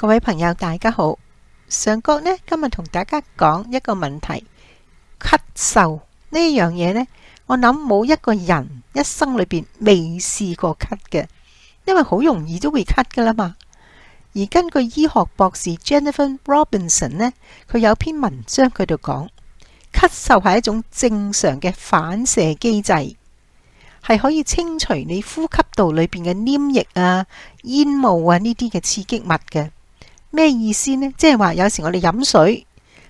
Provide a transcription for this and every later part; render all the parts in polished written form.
各位朋友大家好，上角呢今日同大家講一個問題，咳嗽呢樣嘢呢，我諗冇一個人一生裏邊未試過咳嘅，因為好容易都會咳噶啦嘛。而根據醫學博士 Jennifer Robinson 呢，佢有篇文章佢度講，咳嗽係一種正常嘅反射機制，係可以清除你呼吸道裏邊嘅黏液啊、煙霧啊呢啲嘅刺激物嘅。咩意思呢？即係話有時我哋飲水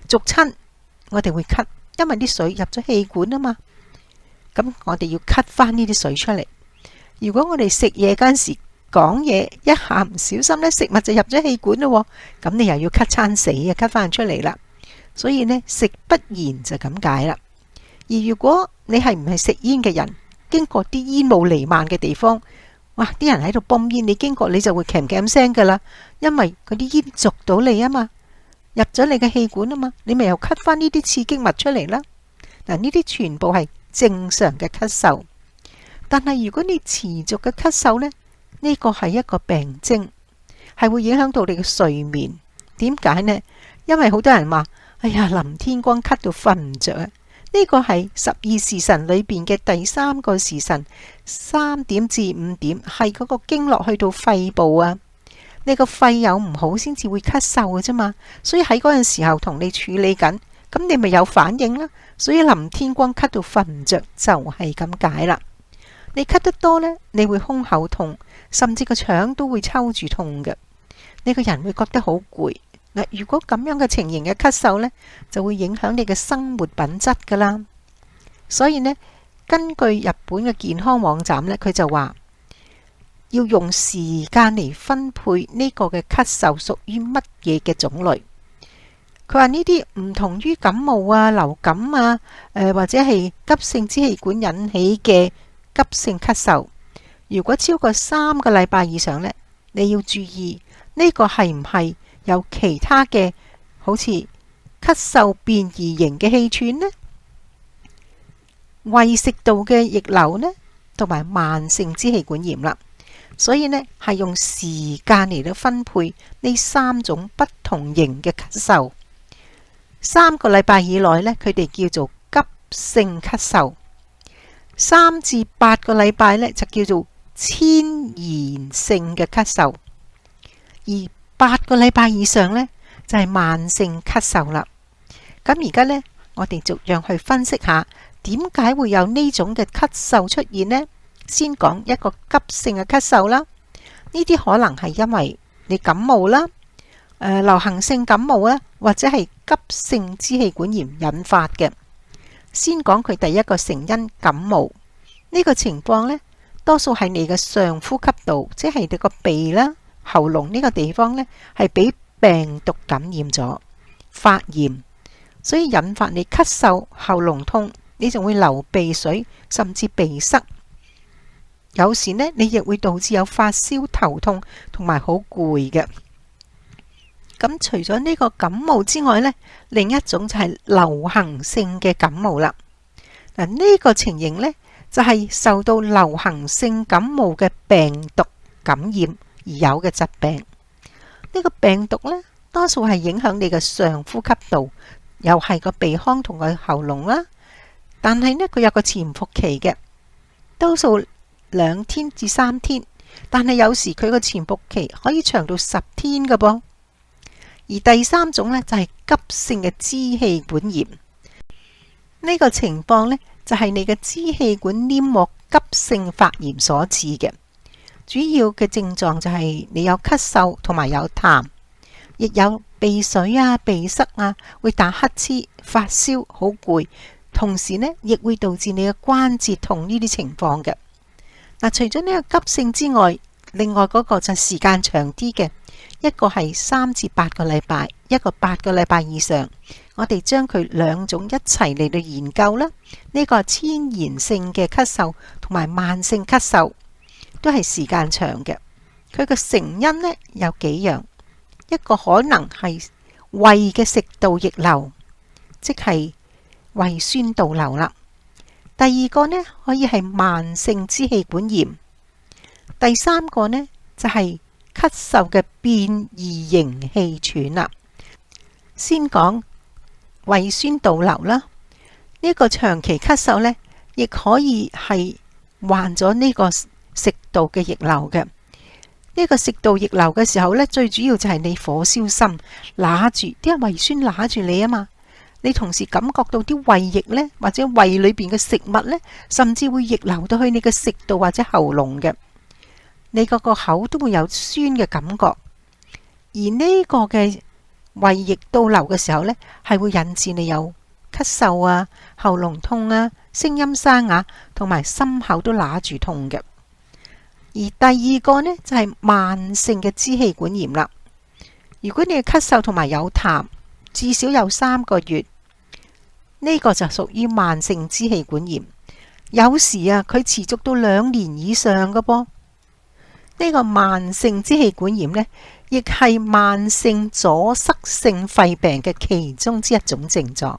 逐親，我哋會咳，因為啲水入咗氣管啊嘛。咁我哋要咳翻呢啲水出嚟。如果我哋食嘢嗰陣時講嘢，一下唔小心呢，食物就入咗氣管咯，咁你又要咳餐死啊，咳翻出嚟啦。所以呢，食不言就咁解啦。而如果你係唔係食煙嘅人，經過啲煙霧彌漫嘅地方，哇！啲人喺度泵煙，你經過你就會鉗鉗聲噶啦，因為嗰啲煙逐到你啊嘛，入咗你嘅氣管啊嘛，你咪又咳翻呢啲刺激物出嚟啦。嗱，呢啲全部係正常嘅咳嗽，但係如果你持續嘅咳嗽呢，呢個係一個病徵，係會影響到你嘅睡眠。點解呢？因為好多人話，哎呀，臨天光咳到瞓唔着啊！呢個係12時辰裏邊嘅第3個時辰，3點至5點，係嗰個經絡去到肺部啊。你個肺有唔好先至會咳嗽嘅啫嘛。所以喺嗰陣時候同你處理緊，咁你咪有反應啦。所以臨天光咳到瞓唔着就係咁解啦。你咳得多呢，你會胸口痛，甚至個腸都會抽住痛嘅。你個人會覺得好攰。嗱，如果咁樣嘅情形嘅咳嗽呢，就會影響你嘅生活品質噶啦。所以呢，根據日本嘅健康網站呢，佢就話要用時間嚟分配呢個嘅咳嗽屬於乜嘢嘅種類。佢話呢啲唔同於感冒啊、流感啊，或者係急性支氣管引起嘅急性咳嗽。如果超過3個禮拜以上呢，你要注意呢個係唔係有其他嘅好似咳嗽變異型嘅氣喘呢、胃食道嘅逆流呢，同埋慢性支氣管炎啦。所以呢，係用時間嚟到分配呢3種不同型嘅咳嗽。3個禮拜以內呢，佢哋叫做急性咳嗽；3至8個禮拜呢，就叫做遷延性嘅咳嗽；而8個禮拜以上呢，就係慢性咳嗽啦。咁而家呢，我哋逐樣去分析下點解會有呢種嘅咳嗽出現呢？先講一個急性嘅咳嗽啦，呢啲可能係因為你感冒啦、流行性感冒啦，或者係急性支氣管炎引發嘅。先講佢第一個成因，感冒。呢個情況呢，多數係你嘅上呼吸道，即係你個鼻啦、喉嚨呢個地方呢，係俾病毒感染咗，發炎，所以引發你咳嗽、喉嚨痛，你仲會流鼻水，甚至鼻塞。有時呢，你亦會導致有發燒、頭痛同埋好攰嘅。咁除咗呢個感冒之外呢，另一種就係流行性嘅感冒啦。嗱，呢個情形呢，就係受到流行性感冒嘅病毒感染而有嘅疾病。呢個病毒呢，多數係影響你嘅上呼吸道，又係個鼻腔同個喉嚨啦。但係呢，佢有個潛伏期嘅，多數2天至3天，但係有時佢個潛伏期可以長到10天㗎噃。而第3種呢，就係急性嘅支氣管炎。呢個情況呢，就係你嘅支氣管黏膜急性發炎所致嘅。主要嘅症狀就係你有咳嗽同埋有痰，亦有鼻水啊、鼻塞啊，會打乞嗤、發燒、好攰，同時呢，亦會導致你嘅關節痛呢啲情況嘅。嗱，除咗呢個急性之外，另外嗰個就時間長啲嘅，一個係3至8個禮拜，一個8個禮拜以上。我哋將佢2種一齊嚟到研究啦。呢個遷延性嘅咳嗽同埋慢性咳嗽都係時間長嘅。佢嘅成因呢，有幾樣，一個可能係胃嘅食道逆流，即係胃酸倒流啦。第2個呢，可以係慢性支氣管炎。第3個呢，就係咳嗽嘅變異型氣喘啦。先講胃酸倒流啦，呢個長期咳嗽呢，亦可以係患咗呢個食道嘅逆流嘅。呢個食道逆流嘅時候呢，最主要就係你火燒心，揦住啲胃酸揦住你啊嘛。你同時感覺到啲胃液呢，或者胃裏邊嘅食物呢，甚至會逆流到去你嘅食道或者喉嚨嘅。你個口都會有酸嘅感覺，而呢個嘅胃液倒流嘅時候呢，係會引致你有咳嗽啊、喉嚨痛啊、聲音沙啞，同埋心口都揦住痛嘅。而第二個呢，就係慢性嘅支氣管炎啦。如果你嘅咳嗽同埋有痰，至少有3個月，呢個就屬於慢性支氣管炎。有時啊，佢持續到2年以上嘅噃。呢個慢性支氣管炎呢，亦係慢性阻塞性肺病嘅其中之一種症狀。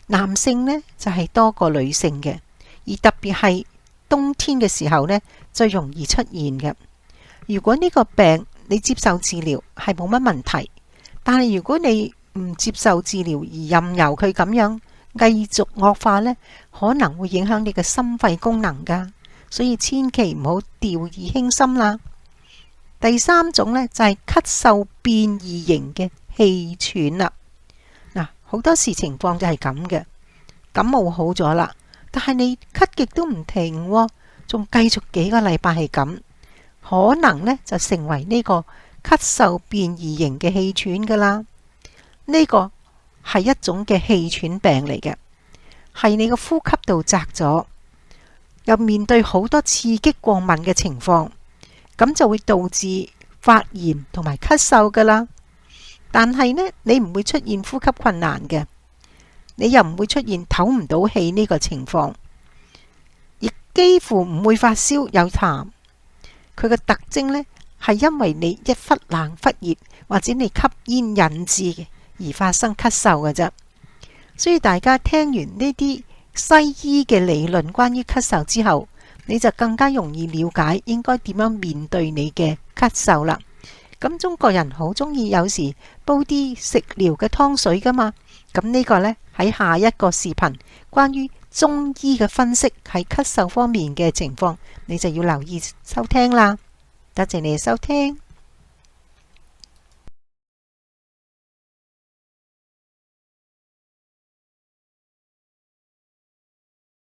男性呢，就係多過女性嘅，而特別係冬天嘅時候呢，最容易出現嘅。如果呢個病你接受治療係冇乜問題，但係如果你唔接受治療而任由佢咁樣繼續惡化呢，可能會影響你嘅心肺功能噶，所以千祈唔好掉以輕心啦。第3種呢，就係咳嗽變異型嘅氣喘啦。嗱，好多時情況就係咁嘅，感冒好咗啦，但係你咳極都唔停，仲繼續幾個禮拜係咁，可能呢就成為呢個咳嗽變異型嘅氣喘噶啦。呢個係一種嘅氣喘病嚟嘅，係你個呼吸道窄咗，又面對好多刺激過敏嘅情況，咁就會導致發炎同埋咳嗽噶啦。但係呢，你唔會出現呼吸困難嘅，你又唔會出現唞唔到氣呢個情況，亦幾乎唔會發燒有痰。佢嘅特徵呢，係因為你一忽冷忽熱，或者你吸煙引致嘅而發生咳嗽嘅啫。所以大家聽完呢啲西醫嘅理論關於咳嗽之後，你就更加容易了解應該點樣面對你嘅咳嗽啦。咁中國人好中意有時煲啲食療嘅湯水噶嘛。咁呢個呢，喺下一個視頻關於中醫嘅分析喺咳嗽方面嘅情況，你就要留意收聽啦。多謝你嘅收聽。